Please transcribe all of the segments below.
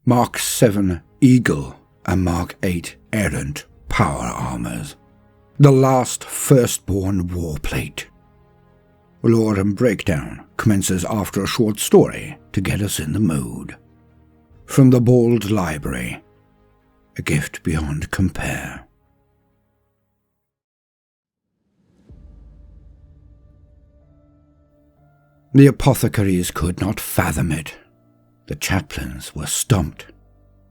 Mark VII Eagle and Mark VIII Errant power armours. The last firstborn warplate. Lore and breakdown commences after a short story to get us in the mood. From the Bald Library, a gift beyond compare. The apothecaries could not fathom it. The chaplains were stumped.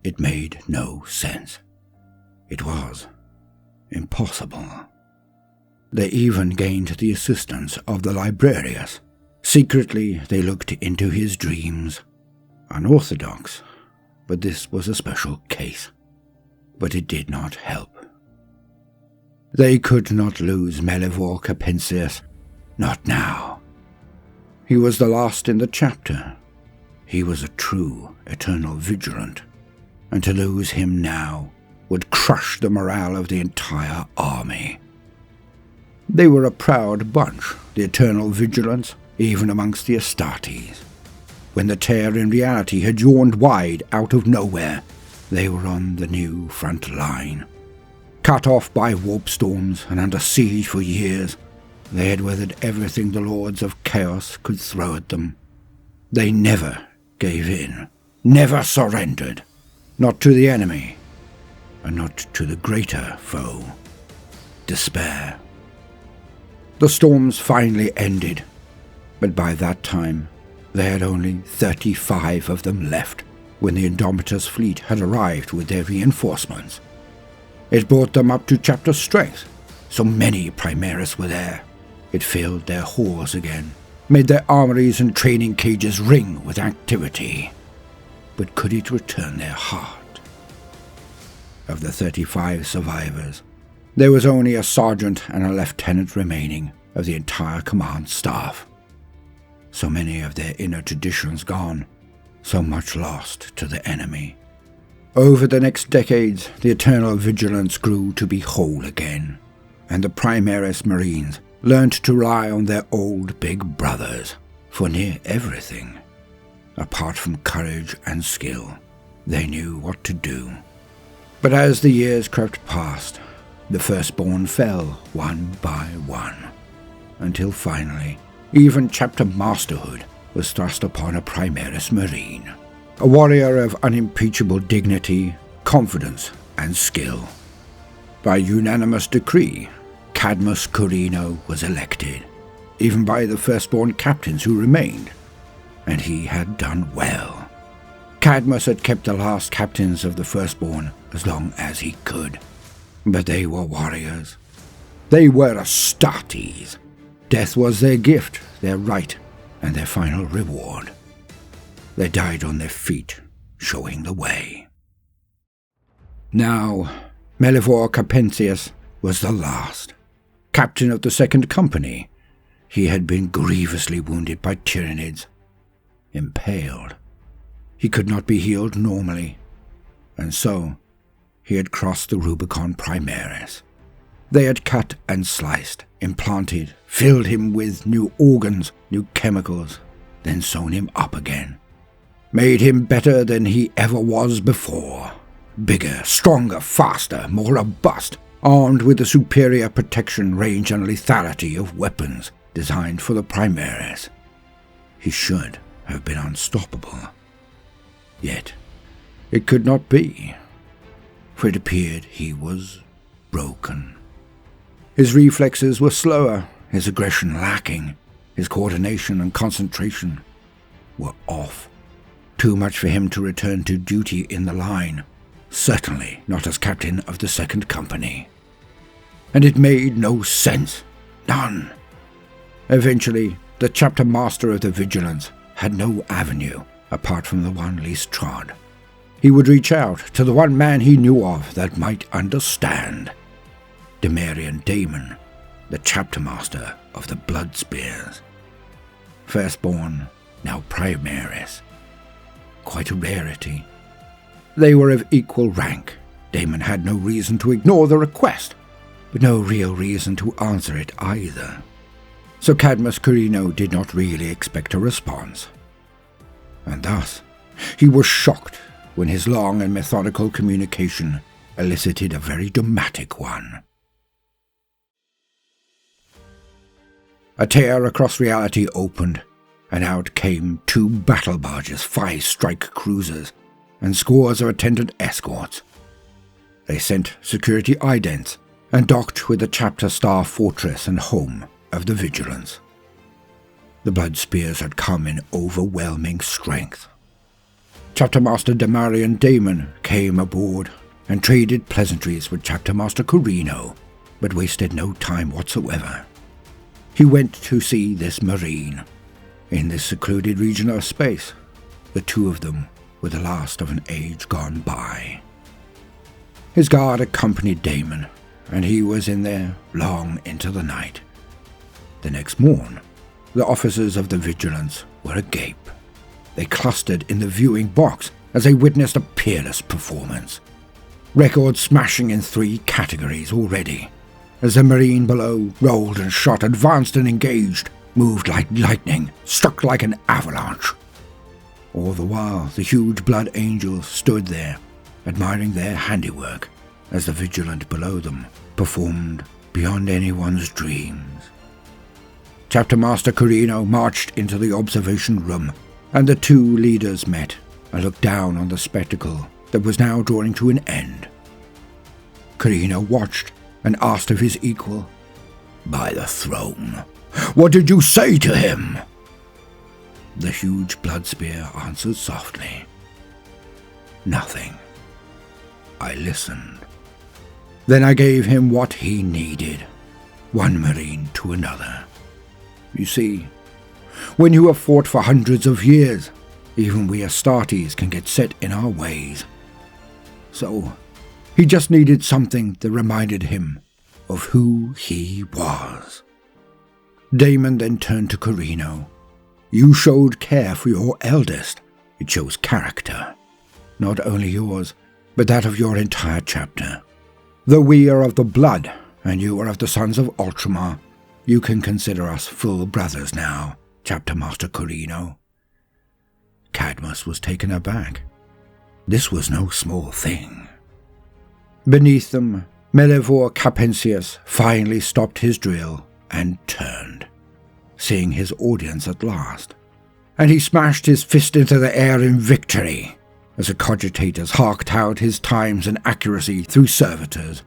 It made no sense. It was impossible. They even gained the assistance of the librarius. Secretly, they looked into his dreams. Unorthodox, but this was a special case. But it did not help. They could not lose Melivor Capensius, not now. He was the last in the chapter. He was a true eternal vigilant, and to lose him now would crush the morale of the entire army. They were a proud bunch, the eternal vigilants, even amongst the Astartes. When the tear in reality had yawned wide out of nowhere, they were on the new front line. Cut off by warp storms and under siege for years, they had weathered everything the Lords of Chaos could throw at them. They never gave in, never surrendered, not to the enemy, and not to the greater foe, despair. The storms finally ended, but by that time they had only 35 of them left when the Indomitus fleet had arrived with their reinforcements. It brought them up to chapter strength, so many primaris were there. It filled their halls again, made their armories and training cages ring with activity. But could it return their heart? Of the 35 survivors, there was only a sergeant and a lieutenant remaining of the entire command staff. So many of their inner traditions gone, so much lost to the enemy. Over the next decades, the eternal vigilance grew to be whole again, and the primaris marines learned to rely on their old big brothers for near everything. Apart from courage and skill, they knew what to do. But as the years crept past, the firstborn fell one by one, until finally, even chapter masterhood was thrust upon a primaris marine, a warrior of unimpeachable dignity, confidence, and skill. By unanimous decree, Cadmus Corino was elected, even by the firstborn captains who remained, and he had done well. Cadmus had kept the last captains of the firstborn as long as he could, but they were warriors. They were Astartes. Death was their gift, their right, and their final reward. They died on their feet, showing the way. Now, Melivor Capensius was the last. Captain of the second company, he had been grievously wounded by Tyranids, impaled. He could not be healed normally, and so he had crossed the Rubicon Primaris. They had cut and sliced, implanted, filled him with new organs, new chemicals, then sewn him up again. Made him better than he ever was before. Bigger, stronger, faster, more robust, armed with the superior protection, range and lethality of weapons designed for the primaris. He should have been unstoppable. Yet, it could not be, for it appeared he was broken. His reflexes were slower, his aggression lacking, his coordination and concentration were off. Too much for him to return to duty in the line, certainly not as captain of the second company. And it made no sense, none. Eventually, the chapter master of the Vigilance had no avenue apart from the one least trod. He would reach out to the one man he knew of that might understand. Demarian Daemon, the chapter master of the Blood Spears. Firstborn, now primaris. Quite a rarity. They were of equal rank. Daemon had no reason to ignore the request, but no real reason to answer it either. So Cadmus Corino did not really expect a response. And thus, he was shocked when his long and methodical communication elicited a very dramatic one. A tear across reality opened, and out came 2 battle barges, 5 strike cruisers, and scores of attendant escorts. They sent security idents and docked with the chapter star fortress and home of the Vigilance. The blood spears had come in overwhelming strength. Chapter Master Damarian Damon came aboard and traded pleasantries with Chapter Master Corino, but wasted no time whatsoever. He went to see this marine. In this secluded region of space, the 2 of them were the last of an age gone by. His guard accompanied Damon, and he was in there long into the night. The next morn, the officers of the Vigilance were agape. They clustered in the viewing box as they witnessed a peerless performance. Record smashing in 3 categories already, as the marine below rolled and shot, advanced and engaged, moved like lightning, struck like an avalanche. All the while, the huge blood angels stood there, admiring their handiwork, as the Vigilant below them performed beyond anyone's dreams. Chapter Master Corino marched into the observation room, and the 2 leaders met and looked down on the spectacle that was now drawing to an end. Corino watched and asked of his equal, "By the throne, what did you say to him?" The huge blood spear answered softly, "Nothing. I listened. Then I gave him what he needed, one marine to another. You see, when you have fought for hundreds of years, even we Astartes can get set in our ways. So, he just needed something that reminded him of who he was." Damon then turned to Corino. "You showed care for your eldest. It shows character. Not only yours, but that of your entire chapter. Though we are of the blood, and you are of the sons of Ultramar, you can consider us full brothers now, Chapter Master Corino." Cadmus was taken aback. This was no small thing. Beneath them, Melivor Capensius finally stopped his drill and turned, seeing his audience at last, and he smashed his fist into the air in victory as the cogitators harked out his times and accuracy through servitors.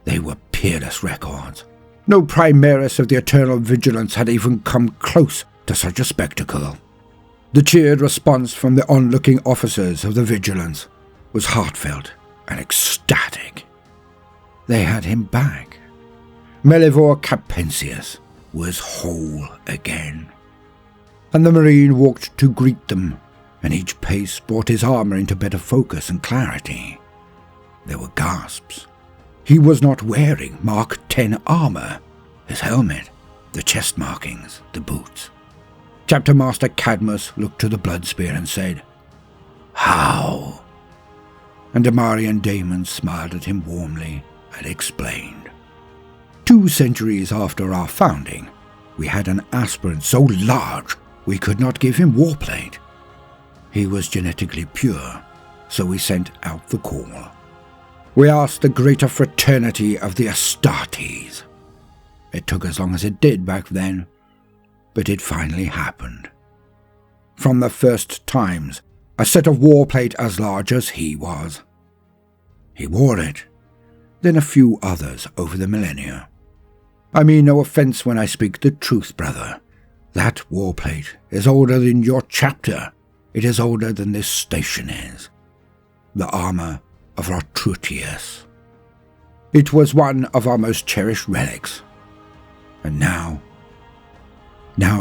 They were peerless records. No primaris of the Eternal Vigilance had even come close to such a spectacle. The cheered response from the onlooking officers of the Vigilance was heartfelt and ecstatic. They had him back. Melivor Capensius was whole again. And the marine walked to greet them, and each pace brought his armor into better focus and clarity. There were gasps. He was not wearing Mark 10 armor, his helmet, the chest markings, the boots. Chapter Master Cadmus looked to the blood spear and said, "How?" And Damarian Damon smiled at him warmly and explained. 2 centuries after our founding, we had an aspirant so large we could not give him warplate. He was genetically pure, so we sent out the call. We asked the greater fraternity of the Astartes. It took as long as it did back then, but it finally happened. From the first times, a set of warplate as large as he was. He wore it, then a few others over the millennia. I mean no offense when I speak the truth, brother. That warplate is older than your chapter. It is older than this station is. The armor of Artrutius. It was one of our most cherished relics. And now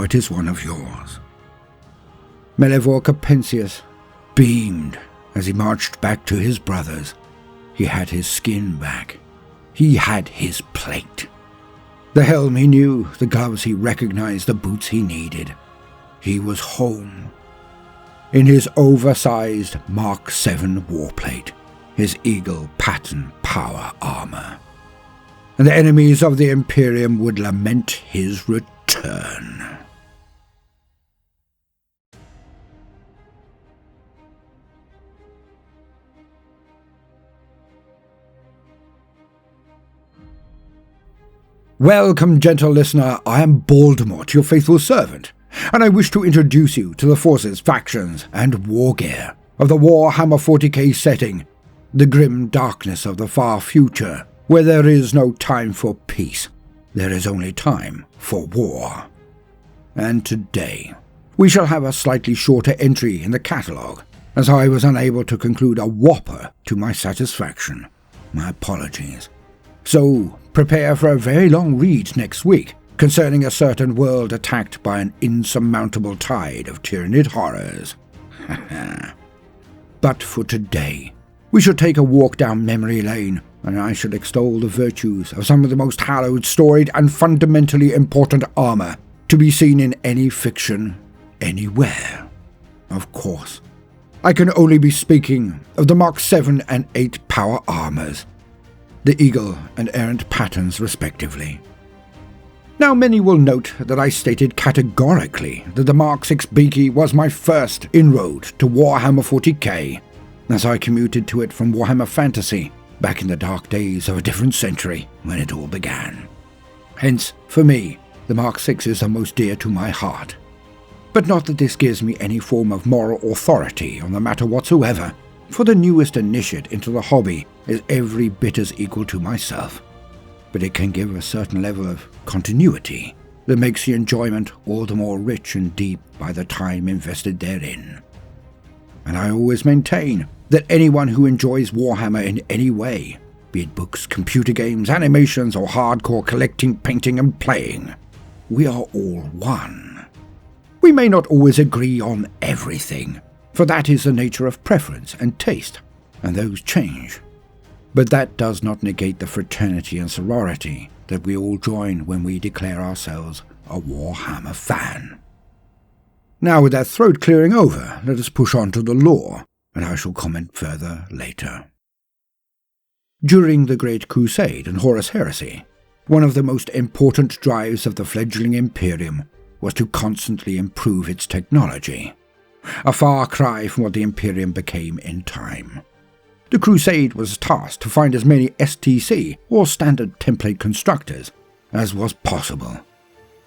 it is one of yours. Melivor Capensius beamed as he marched back to his brothers. He had his skin back. He had his plate. The helm he knew, the gloves he recognized, the boots he needed. He was home. In his oversized Mark 7 warplate, his eagle pattern power armor. And the enemies of the Imperium would lament his return. Welcome, gentle listener, I am Baldermort, your faithful servant, and I wish to introduce you to the forces, factions, and war gear of the Warhammer 40k setting, the grim darkness of the far future, where there is no time for peace, there is only time for war. And today, we shall have a slightly shorter entry in the catalogue, as I was unable to conclude a whopper to my satisfaction. My apologies. So, prepare for a very long read next week concerning a certain world attacked by an insurmountable tide of tyrannid horrors. But for today, we shall take a walk down memory lane, and I shall extol the virtues of some of the most hallowed, storied, and fundamentally important armour to be seen in any fiction, anywhere. Of course, I can only be speaking of the Mark VII and VIII power armours, the Eagle and Errant patterns respectively. Now many will note that I stated categorically that the Mark VI Beaky was my first inroad to Warhammer 40k, as I commuted to it from Warhammer Fantasy back in the dark days of a different century when it all began. Hence, for me, the Mark VI is the most dear to my heart. But not that this gives me any form of moral authority on the matter whatsoever, for the newest initiate into the hobby is every bit as equal to myself, but it can give a certain level of continuity that makes the enjoyment all the more rich and deep by the time invested therein. And I always maintain that anyone who enjoys Warhammer in any way, be it books, computer games, animations, or hardcore collecting, painting, and playing, we are all one. We may not always agree on everything, for that is the nature of preference and taste, and those change. But that does not negate the fraternity and sorority that we all join when we declare ourselves a Warhammer fan. Now with that throat clearing over, let us push on to the lore, and I shall comment further later. During the Great Crusade and Horus Heresy, one of the most important drives of the fledgling Imperium was to constantly improve its technology, a far cry from what the Imperium became in time. The Crusade was tasked to find as many STC, or standard template constructors, as was possible.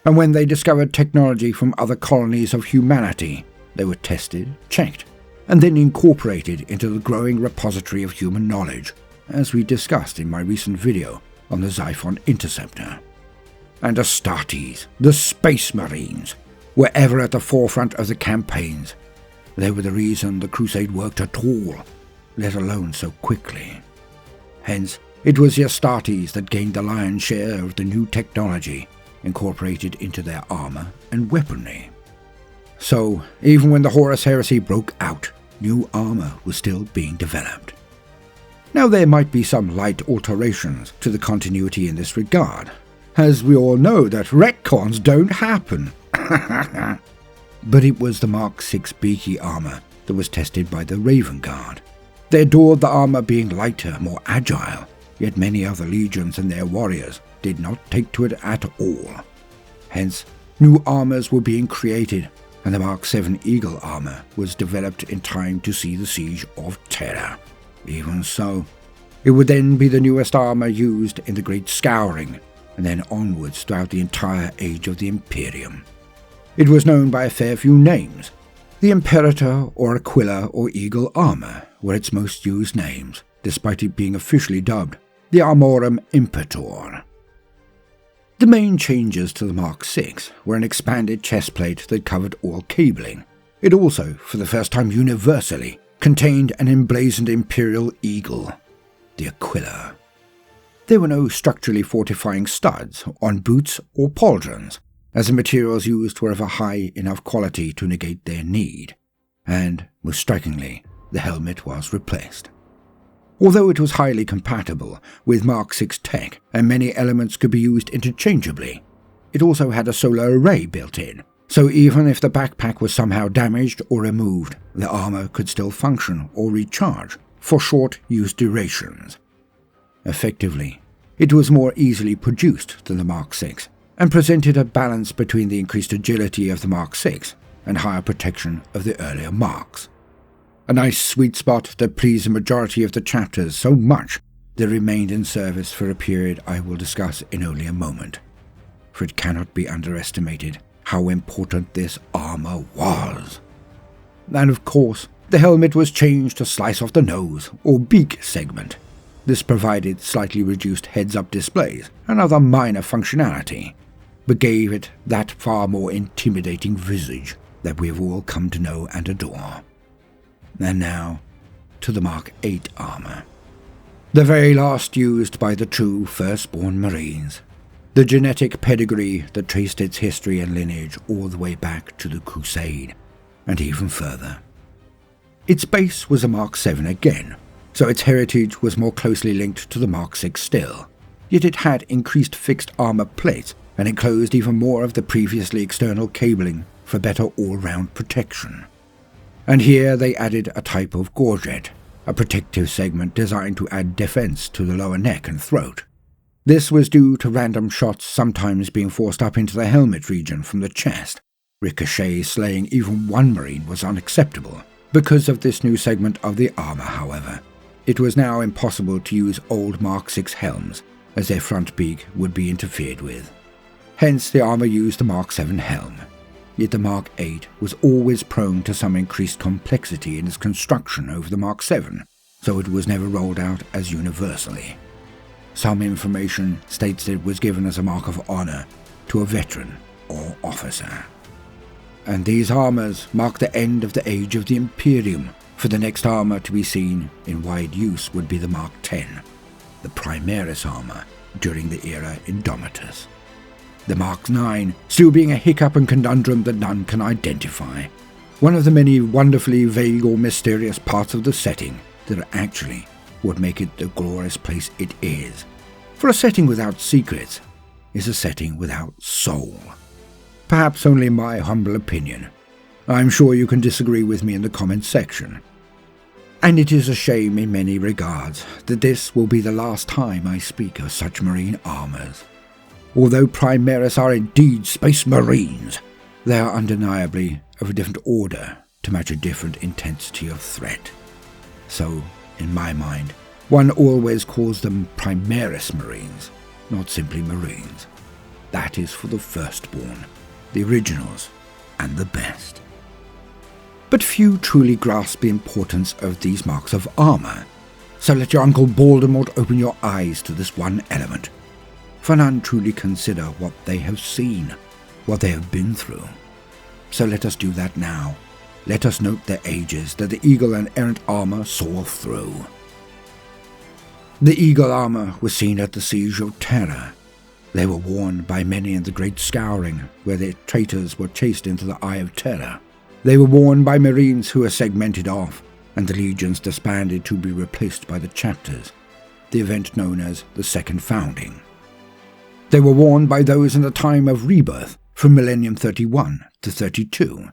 And when they discovered technology from other colonies of humanity, they were tested, checked, and then incorporated into the growing repository of human knowledge, as we discussed in my recent video on the Xiphon Interceptor. And Astartes, the Space Marines, were ever at the forefront of the campaigns. They were the reason the Crusade worked at all, let alone so quickly. Hence, it was the Astartes that gained the lion's share of the new technology incorporated into their armour and weaponry. So, even when the Horus Heresy broke out, new armour was still being developed. Now there might be some light alterations to the continuity in this regard, as we all know that retcons don't happen. But it was the Mark VI Beaky armour that was tested by the Raven Guard. They adored the armour being lighter, more agile, yet many other legions and their warriors did not take to it at all. Hence, new armours were being created, and the Mark VII Eagle armour was developed in time to see the Siege of Terra. Even so, it would then be the newest armour used in the Great Scouring, and then onwards throughout the entire age of the Imperium. It was known by a fair few names. The Imperator or Aquila or Eagle armour were its most used names, despite it being officially dubbed the Armorum Impetor. The main changes to the Mark VI were an expanded chestplate that covered all cabling. It also, for the first time universally, contained an emblazoned Imperial Eagle, the Aquila. There were no structurally fortifying studs on boots or pauldrons, as the materials used were of a high enough quality to negate their need, and, most strikingly, the helmet was replaced. Although it was highly compatible with Mark VI tech and many elements could be used interchangeably, it also had a solar array built in, so even if the backpack was somehow damaged or removed, the armour could still function or recharge for short use durations. Effectively, it was more easily produced than the Mark VI, and presented a balance between the increased agility of the Mark VI and higher protection of the earlier Marks. A nice sweet spot that pleased the majority of the chapters so much they remained in service for a period I will discuss in only a moment. for it cannot be underestimated how important this armour was. And of course, the helmet was changed to slice off the nose or beak segment. This provided slightly reduced heads-up displays and other minor functionality, but gave it that far more intimidating visage that we have all come to know and adore. And now, to the Mark VIII armour. The very last used by the true firstborn Marines. The genetic pedigree that traced its history and lineage all the way back to the Crusade, and even further. Its base was a Mark VII again, so its heritage was more closely linked to the Mark VI still, yet it had increased fixed armour plates and enclosed even more of the previously external cabling for better all-round protection. And here they added a type of gorget, a protective segment designed to add defence to the lower neck and throat. This was due to random shots sometimes being forced up into the helmet region from the chest. Ricochet slaying even one Marine was unacceptable. Because of this new segment of the armour, however, it was now impossible to use old Mark VI helms, as their front beak would be interfered with. Hence the armour used the Mark VII helm. Yet the Mark VIII was always prone to some increased complexity in its construction over the Mark VII, so it was never rolled out as universally. Some information states that it was given as a mark of honour to a veteran or officer. And these armours mark the end of the age of the Imperium, for the next armour to be seen in wide use would be the Mark X, the primaris armour during the era Indomitus. The Mark IX still being a hiccup and conundrum that none can identify, one of the many wonderfully vague or mysterious parts of the setting that are actually what make it the glorious place it is. For a setting without secrets is a setting without soul. Perhaps only my humble opinion. I'm sure you can disagree with me in the comments section. And it is a shame in many regards that this will be the last time I speak of such marine armours. Although primaris are indeed space marines, they are undeniably of a different order to match a different intensity of threat. So, in my mind, one always calls them primaris marines, not simply marines. That is for the firstborn, the originals, and the best. But few truly grasp the importance of these marks of armour, so let your Uncle Baldermort open your eyes to this one element, for none truly consider what they have seen, what they have been through. So let us do that now. Let us note the ages that the eagle and errant armour saw through. The eagle armour was seen at the Siege of Terra. They were worn by many in the Great Scouring, where the traitors were chased into the Eye of Terror. They were worn by Marines who were segmented off, and the legions disbanded to be replaced by the chapters, the event known as the Second Founding. They were worn by those in the time of rebirth, from Millennium 31 to 32,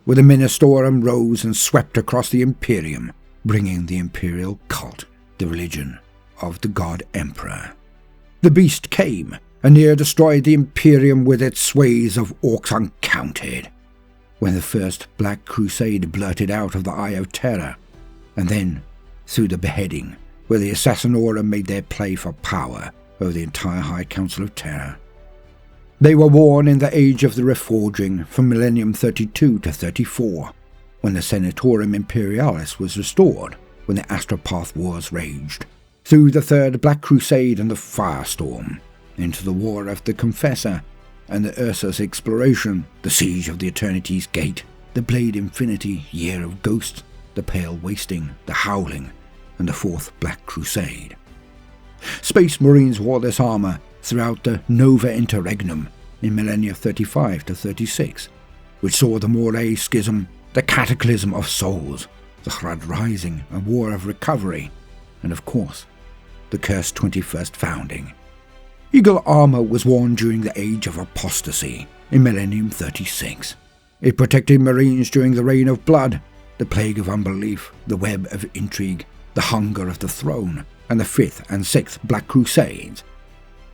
where the Ministorum rose and swept across the Imperium, bringing the imperial cult, the religion of the God Emperor. The beast came, and near destroyed the Imperium with its sways of orcs uncounted, when the first Black Crusade blurted out of the Eye of Terror, and then through the beheading, where the Assassinorum made their play for power over the entire High Council of Terror. They were worn in the age of the Reforging from Millennium 32 to 34, when the Senatorum Imperialis was restored, when the Astropath Wars raged, through the Third Black Crusade and the Firestorm, into the War of the Confessor, and the Ursus Exploration, the Siege of the Eternity's Gate, the Blade Infinity, Year of Ghosts, the Pale Wasting, the Howling, and the Fourth Black Crusade. Space Marines wore this armour throughout the Nova Interregnum in millennia 35 to 36, which saw the Moray Schism, the Cataclysm of Souls, the Hrad Rising and War of Recovery, and of course, the cursed 21st Founding. Eagle armour was worn during the Age of Apostasy in millennium 36. It protected Marines during the Reign of Blood, the Plague of Unbelief, the Web of Intrigue, the Hunger of the Throne, and the 5th and 6th Black Crusades,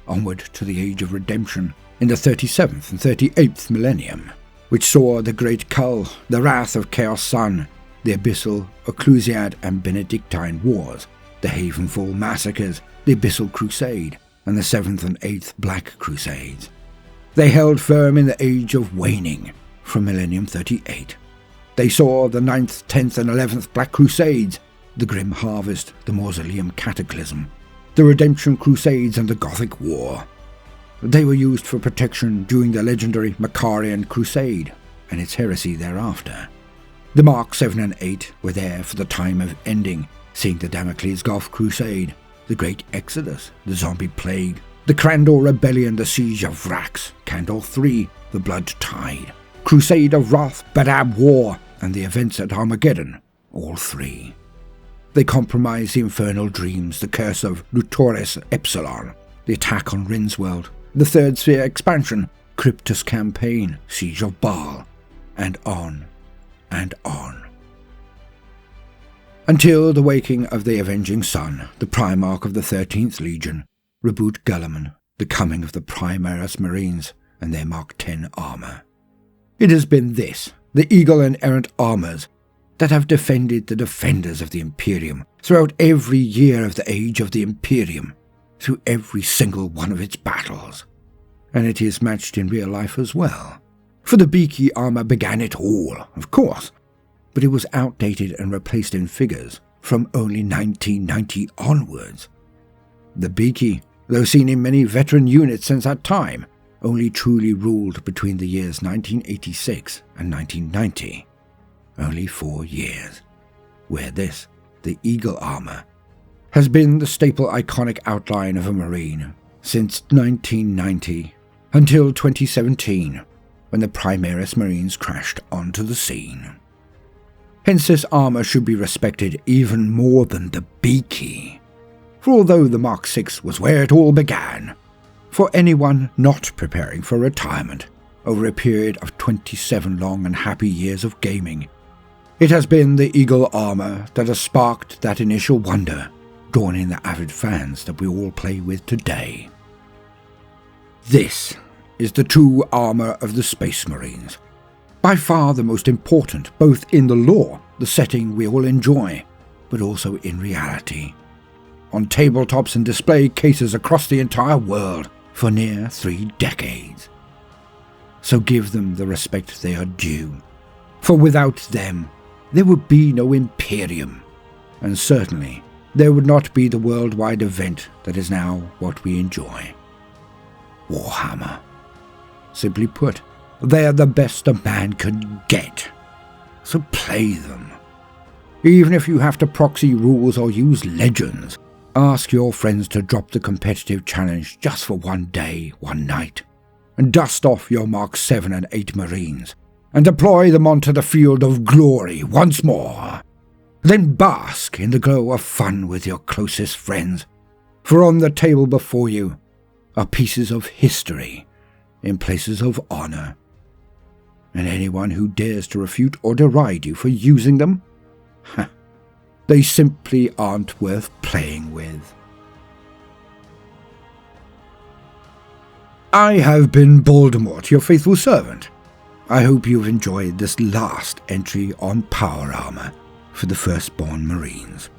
onward to the Age of Redemption in the 37th and 38th millennium, which saw the Great Cull, the Wrath of Chaos Sun, the Abyssal, Ecclesiad and Benedictine Wars, the Havenfall Massacres, the Abyssal Crusade, and the 7th and 8th Black Crusades. They held firm in the Age of Waning, from Millennium 38. They saw the 9th, 10th and 11th Black Crusades, the Grim Harvest, the Mausoleum Cataclysm, the Redemption Crusades and the Gothic War. They were used for protection during the legendary Macarian Crusade and its heresy thereafter. The Mark 7 and 8 were there for the time of ending, seeing the Damocles Gulf Crusade, the Great Exodus, the Zombie Plague, the Crandor Rebellion, the Siege of Vrax, Candor III, the Blood Tide, Crusade of Wrath, Badab War, and the events at Armageddon, all three. They compromised the Infernal Dreams, the Curse of Lutoris Epsilon, the attack on Rinsworld, the Third Sphere expansion, Cryptus Campaign, Siege of Baal, and on and on. Until the waking of the Avenging Sun, the Primarch of the 13th Legion, Reboot Guilliman, the coming of the Primaris Marines and their Mark 10 armour. It has been this, the eagle and errant armours, that have defended the defenders of the Imperium throughout every year of the age of the Imperium, through every single one of its battles. And it is matched in real life as well. For the beaky armour began it all, of course, but it was outdated and replaced in figures from only 1990 onwards. The beaky, though seen in many veteran units since that time, only truly ruled between the years 1986 and 1990. Only 4 years, where this, the eagle armour, has been the staple iconic outline of a Marine since 1990 until 2017, when the Primaris Marines crashed onto the scene. Hence this armour should be respected even more than the beaky. For although the Mark VI was where it all began, for anyone not preparing for retirement over a period of 27 long and happy years of gaming, it has been the eagle armour that has sparked that initial wonder, drawn in the avid fans that we all play with today. This is the true armour of the Space Marines, by far the most important both in the lore, the setting we all enjoy, but also in reality. On tabletops and display cases across the entire world for near 3 decades. So give them the respect they are due, for without them there would be no Imperium, and certainly there would not be the worldwide event that is now what we enjoy. Warhammer. Simply put, they are the best a man could get, so play them. Even if you have to proxy rules or use legends, ask your friends to drop the competitive challenge just for 1 day, 1 night, and dust off your Mark 7 and 8 Marines, and deploy them onto the field of glory once more. Then bask in the glow of fun with your closest friends, for on the table before you are pieces of history in places of honour. And anyone who dares to refute or deride you for using them, they simply aren't worth playing with. I have been Baldermort, your faithful servant. I hope you've enjoyed this last entry on power armor for the firstborn Marines.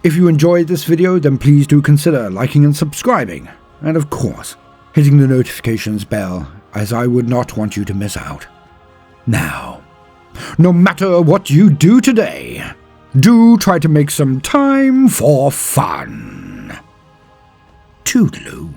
If you enjoyed this video, then please do consider liking and subscribing, and of course, hitting the notifications bell, as I would not want you to miss out. Now, no matter what you do today, do try to make some time for fun. Toodaloo.